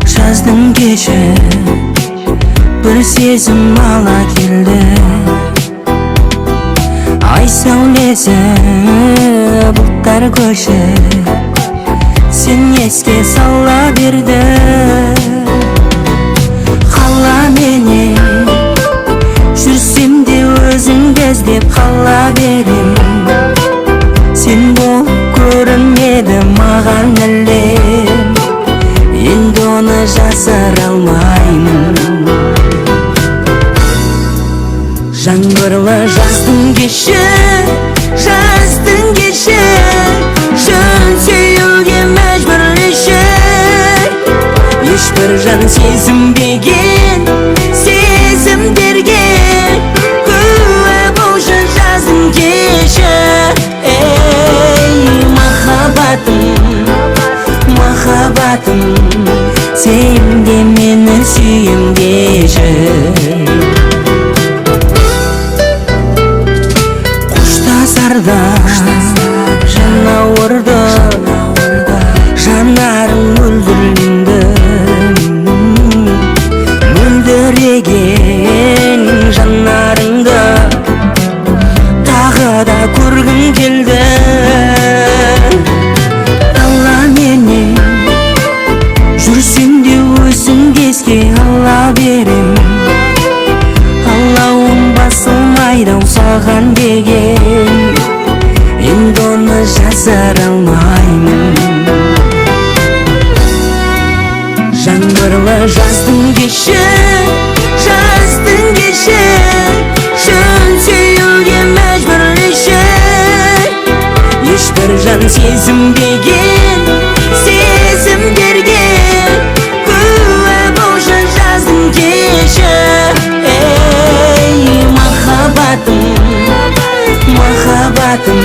Жаздың кеші бір сезім ала келді. Ай сәулесі бұлттар көші сен еске сала берді. Қала менен жүрсем де өзіңді іздеп қала берем. Сен болып көрінмеді маған әлем, енді оны жасыра алмаймын. Жаңбырлы жаздың кеші, жаздың кеші, шын сүюге мәжбүрлеші. Ешбір жан сезінбеген сезімдерге куә болшы жаздың кеші. Ей махаббатым, махаббатым, сен де мені сүйем деші. Қоштасарда жан ауырды, жанарың мөлдірленді. Мөлдіреген жанарыңды тағы да көргім келді. Жүрсем де өзіңді еске ала берем. Аллауым басылмайды ау саған деген, енді оны жасыра алмаймын. Жаңбырлы жаздың кеші, жаздың кеші, шын сүюге мәжбүрлеші. Ешбір жан сезінбеген сезімдерге куә болшы жаздың кеші. Ей махаббатым, махаббатым,